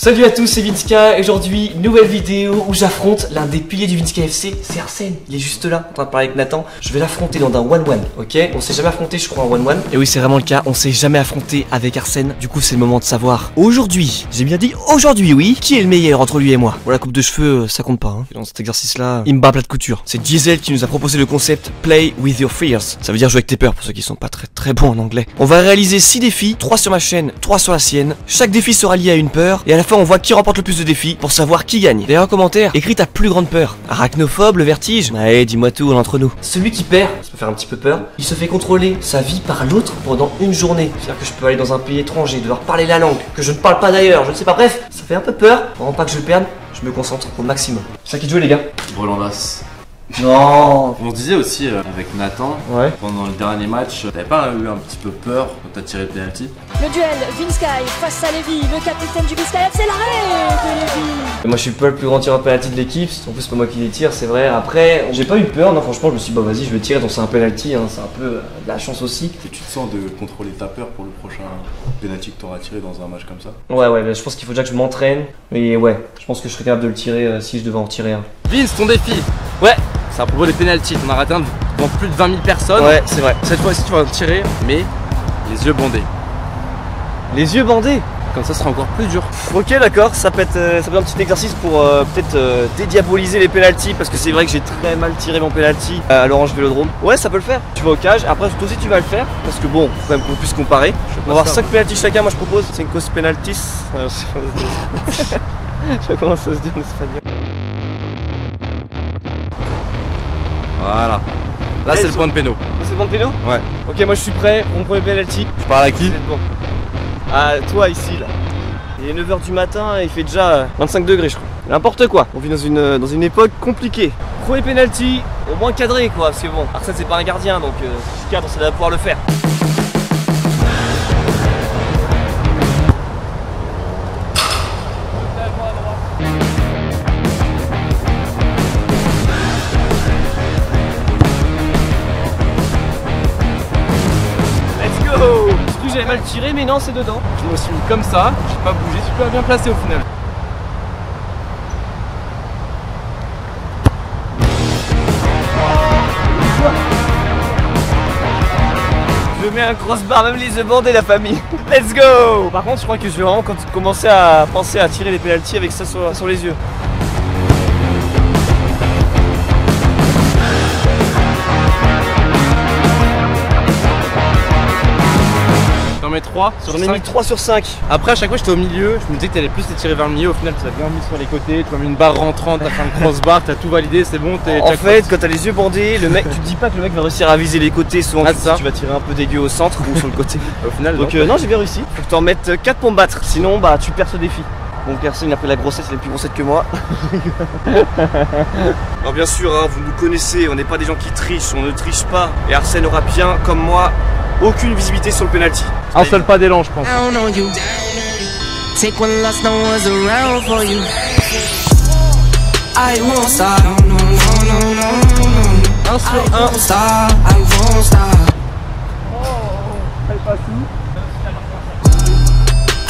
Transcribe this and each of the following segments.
Salut à tous, c'est Vinska. Aujourd'hui, nouvelle vidéo où j'affronte l'un des piliers du Vinska FC, c'est Arsène. Il est juste là, en train de parler avec Nathan. Je vais l'affronter dans un 1-1, ok? On s'est jamais affronté, je crois, en 1-1. Et oui, c'est vraiment le cas, on s'est jamais affronté avec Arsène. Du coup, c'est le moment de savoir. Aujourd'hui, j'ai bien dit aujourd'hui, oui, qui est le meilleur entre lui et moi? Bon, la coupe de cheveux, ça compte pas, hein. Dans cet exercice-là, il me bat à plat de couture. C'est Diesel qui nous a proposé le concept Play with your fears. Ça veut dire jouer avec tes peurs, pour ceux qui sont pas très bons en anglais. On va réaliser 6 défis, 3 sur ma chaîne, 3 sur la sienne. Chaque défi sera lié à une peur, et à la fin, on voit qui remporte le plus de défis pour savoir qui gagne. D'ailleurs, en commentaire, écris ta plus grande peur. Arachnophobe, le vertige? Allez, dis-moi tout entre nous. Celui qui perd, ça peut faire un petit peu peur, il se fait contrôler sa vie par l'autre pendant une journée. C'est-à-dire que je peux aller dans un pays étranger, devoir parler la langue que je ne parle pas d'ailleurs, je ne sais pas. Bref, ça fait un peu peur. Vraiment pas que je perde, je me concentre au maximum. C'est ça qui te joue, les gars? Roland-Bass. Non. On se disait aussi avec Nathan, ouais, pendant le dernier match, t'avais pas eu un petit peu peur quand t'as tiré le penalty? Le duel, Vinska face à Lévi, le capitaine du Vinska FC, l'arrêt de Lévi. Moi je suis pas le plus grand tireur penalty de l'équipe, en plus c'est pas moi qui les tire, c'est vrai. Après, j'ai pas eu peur, non franchement je me suis dit bah vas-y je vais tirer, donc c'est un penalty, hein, c'est un peu de la chance aussi. Et tu te sens de contrôler ta peur pour le prochain penalty que t'auras tiré dans un match comme ça? Ouais, je pense qu'il faut déjà que je m'entraîne, mais ouais, je pense que je serais capable de le tirer si je devais en tirer un. Vince, ton défi. Ouais. C'est à propos des pénaltys, on a raté un devant plus de 20 000 personnes. Ouais, c'est vrai. Cette fois-ci, tu vas tirer, mais les yeux bandés. Les yeux bandés? Comme ça, ce sera encore plus dur. Ok, d'accord, ça peut être un petit exercice pour peut-être dédiaboliser les pénaltys, parce que c'est vrai que j'ai très mal tiré mon pénalty à l'Orange Vélodrome. Ouais, ça peut le faire. Tu vas au cage, après toi aussi tu vas le faire, parce que bon, faut quand même qu'on puisse comparer. On va avoir 5 pénaltys chacun, moi je propose. 5 penalties. Je sais pas comment ça se dit en espagnol. Voilà. Là, c'est le point de péno. C'est le point de péno? Ouais. Ok, moi je suis prêt, mon premier penalty. Je parle à qui? Bon. À toi ici là. Il est 9h du matin et il fait déjà 25 degrés je crois. N'importe quoi. On vit dans une époque compliquée. Premier penalty, au moins cadré quoi, parce que bon, Arsène c'est pas un gardien donc si je cadre ça va pouvoir le faire. J'avais mal tiré mais non c'est dedans. Je me suis mis comme ça, j'ai pas bougé, super bien placé au final. Je mets un crossbar, même les yeux bandés la famille. Let's go. Par contre je crois que je vais vraiment commencer à penser à tirer les pénaltys avec ça sur les yeux. J'en mets 3 sur 5. J'en ai mis 3 sur 5. Après à chaque fois j'étais au milieu, je me disais que t'allais plus les tirer vers le milieu. Au final tu as bien mis sur les côtés, tu as mis une barre rentrante, t'as fait un crossbar, t'as tout validé, c'est bon. En fait quand t'as les yeux bandés, le mec, tu te dis pas que le mec va réussir à viser les côtés, souvent tu vas tirer un peu dégueu au centre ou sur le côté. Au final donc non j'ai bien réussi. Faut que t'en mettes 4 pour me battre, sinon bah tu perds ce défi. Donc personne n'a pris la grossesse, elle est plus grossette que moi. Alors bien sûr, hein, vous nous connaissez, on n'est pas des gens qui trichent, on ne triche pas. Et Arsène aura bien, comme moi, aucune visibilité sur le penalty. Un seul pas d'élan je pense. Un sur un.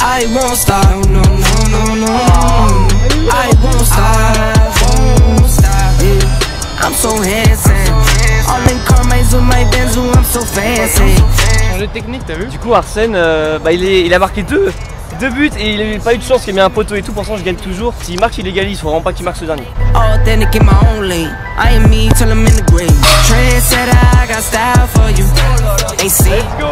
I won't stop, no, no, no, no. I won't stop, yeah. I'm so handsome. All in Carmines with my Benz, I'm so fancy. Changer de technique, t'as vu? Du coup Arsène, il a marqué deux buts et il n'a pas eu de chance qu'il ait mis un poteau et tout, pour ça je gagne toujours. S'il marque il égalise, faut vraiment pas qu'il marque ce dernier. Authentic in my own lane. I am me till I'm in the grave. Trendsetter, I got style for you. Let's go.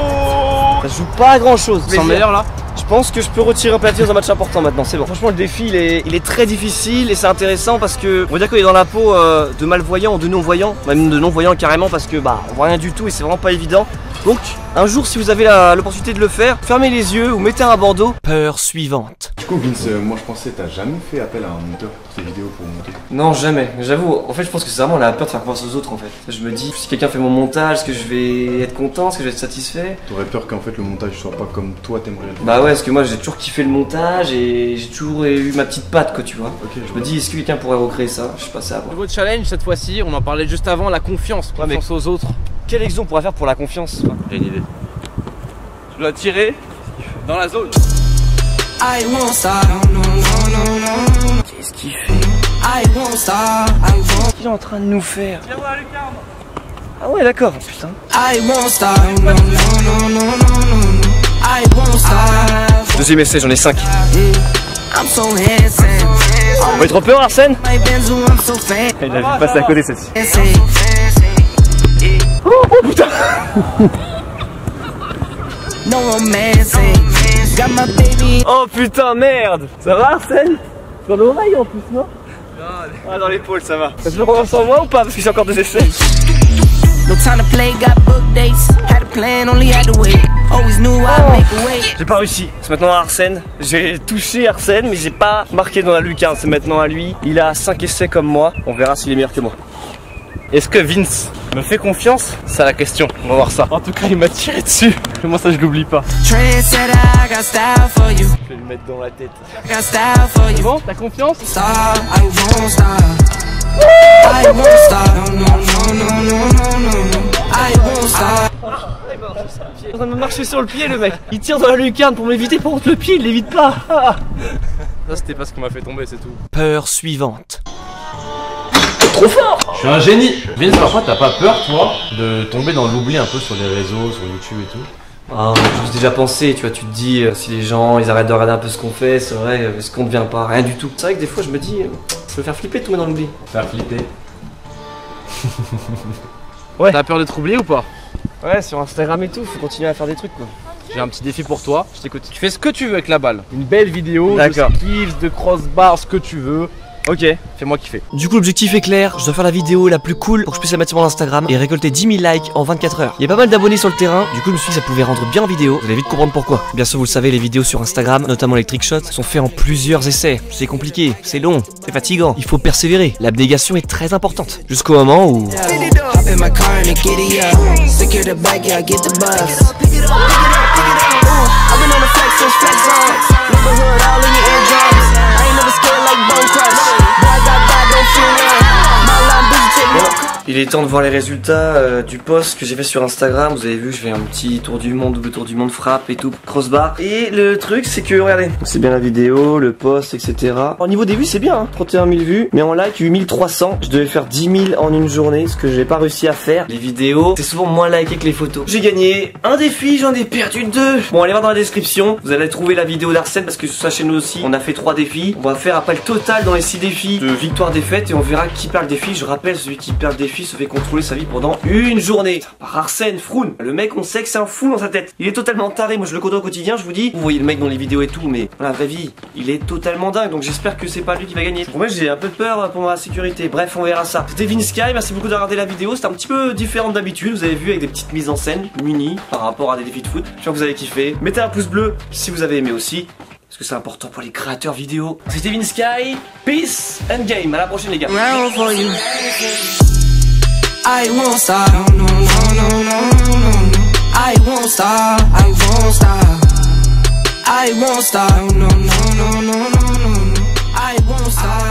Ça joue pas à grand chose. Tu sens meilleur là? Je pense que je peux retirer un penalty dans un match important maintenant, c'est bon. Franchement le défi il est très difficile et c'est intéressant parce que on va dire qu'il est dans la peau de malvoyants ou de non-voyants, même de non-voyants carrément, parce que bah on voit rien du tout et c'est vraiment pas évident. Donc un jour si vous avez l'opportunité de le faire, fermez les yeux ou mettez un bandeau. Peur suivante. Du coup Vince, moi je pensais t'as jamais fait appel à un monteur pour tes vidéos pour monter? Non jamais, j'avoue, en fait je pense que c'est vraiment la peur de faire confiance aux autres en fait. Je me dis si quelqu'un fait mon montage, est-ce que je vais être content, est-ce que je vais être satisfait? T'aurais peur qu'en fait le montage soit pas comme toi t'aimerais le faire? Bah ouais, parce que moi j'ai toujours kiffé le montage et j'ai toujours eu ma petite patte quoi tu vois. Okay, je me dis est-ce que quelqu'un pourrait recréer ça? Je sais pas, c'est à voir. Nouveau challenge cette fois-ci, on en parlait juste avant, la confiance, confiance aux autres. Quel exemple on pourrait faire pour la confiance? J'ai une idée. Tu dois tirer dans la zone. I won't stop, no, no, Qu'est-ce qu'il fait? I won't stop, I won't. Qu'est-ce qu'il est en train de nous faire? Ah ouais, d'accord, putain. I won't stop, no, no, no, no, no, no. I won't stop. Deuxième essai, j'en ai 5. I'm so handsome. On va être peur, Arsène? My Benz, I'm so fancy. Il a vu passer à côté celle-ci. Oh putain. No romancing. Got my baby. Oh putain, merde! Ça va, Arsène? Sur l'oreille en plus, non? Ah, dans l'épaule, ça va. Tu veux qu'on en moi ou pas? Parce que j'ai encore des essais. No time to play, got book dates. Had a plan, only had to wait. Always knew I'd make a way. J'ai pas réussi. C'est maintenant à Arsène. J'ai touché Arsène, mais j'ai pas marqué dans la lucarne. C'est maintenant à lui. Il a 5 essais comme moi. On verra s'il est meilleur que moi. Est-ce que Vince me fait confiance? C'est la question. On va voir ça. En tout cas, il m'a tiré dessus. Moi, ça, je l'oublie pas. Trendsetter, I got style for you. Je vais lui mettre dans la tête. Got style for you. Bon, t'as confiance? Stop, I won't stop. I won't stop. No, no, no, no, no, no, no. I won't stop. Il est en train de me marcher sur le pied, le mec. Il tire dans la lucarne pour m'éviter. Par contre, le pied, il l'évite pas. Ça, c'était pas ce qui m'a fait tomber, c'est tout. Peur suivante. Trop fort! Je suis un génie. Vince, parfois, t'as pas peur, toi, de tomber dans l'oubli un peu sur les réseaux, sur YouTube et tout? Ah, j'ai déjà pensé, tu vois, tu te dis, si les gens, ils arrêtent de regarder un peu ce qu'on fait, c'est vrai, ce qu'on devient pas, rien du tout. C'est vrai que des fois, je me dis, ça peut faire flipper de tomber dans l'oubli. Faire flipper. Ouais. T'as peur d'être oublié ou pas? Ouais, sur Instagram et tout, faut continuer à faire des trucs, quoi. J'ai un petit défi pour toi, je t'écoute. Tu fais ce que tu veux avec la balle. Une belle vidéo de D'accord. skills, de crossbar, ce que tu veux. Ok. Fais-moi kiffer. Du coup, l'objectif est clair, je dois faire la vidéo la plus cool pour que je puisse la mettre sur mon Instagram et récolter 10 000 likes en 24 heures. Il y a pas mal d'abonnés sur le terrain, du coup, je me suis dit que ça pouvait rendre bien en vidéo. Vous allez vite comprendre pourquoi. Bien sûr, vous le savez, les vidéos sur Instagram, notamment les trickshots, sont faits en plusieurs essais. C'est compliqué, c'est long, c'est fatigant. Il faut persévérer. L'abnégation est très importante. Jusqu'au moment où... Hop in my car and giddy up. Secure the bike, yeah, I get the bus. Pick it up, I've been on the flex since flex on. Neighborhood all in your eardrums. I ain't never scared like Bone Crush. Boy, I got that, don't feel it. My line busy, take no. Il est temps de voir les résultats du post que j'ai fait sur Instagram. Vous avez vu, je fais un petit tour du monde, double tour du monde, frappe et tout, crossbar. Et le truc, c'est que, regardez, c'est bien la vidéo, le post, etc. Au niveau des vues, c'est bien, hein, 31 000 vues. Mais en like, 8300. Je devais faire 10 000 en une journée, ce que j'ai pas réussi à faire. Les vidéos, c'est souvent moins liké que les photos. J'ai gagné un défi, j'en ai perdu 2. Bon, allez voir dans la description. Vous allez trouver la vidéo d'Arsène parce que sur sa chaîne aussi, on a fait 3 défis. On va faire après le total dans les 6 défis de victoire-défaite et on verra qui perd le défi. Je rappelle, celui qui perd le défi se fait contrôler sa vie pendant une journée par Arsène Froun. Le mec, on sait que c'est un fou dans sa tête. Il est totalement taré. Moi, je le côtoie au quotidien. Je vous dis, vous voyez le mec dans les vidéos et tout, mais dans la vraie vie, il est totalement dingue. Donc, j'espère que c'est pas lui qui va gagner. Pour moi, j'ai un peu peur pour ma sécurité. Bref, on verra ça. C'était Vince Sky. Merci beaucoup de regarder la vidéo. C'était un petit peu différent d'habitude. Vous avez vu avec des petites mises en scène mini par rapport à des défis de foot. J'espère que vous avez kiffé. Mettez un pouce bleu si vous avez aimé aussi. Parce que c'est important pour les créateurs vidéo. C'était Vince Sky. Peace and game. À la prochaine, les gars. Round for you. I won't stop. No, no, no, no, no, no. I won't stop. I won't stop. I won't stop. No, no, no, no, no, no. I won't stop.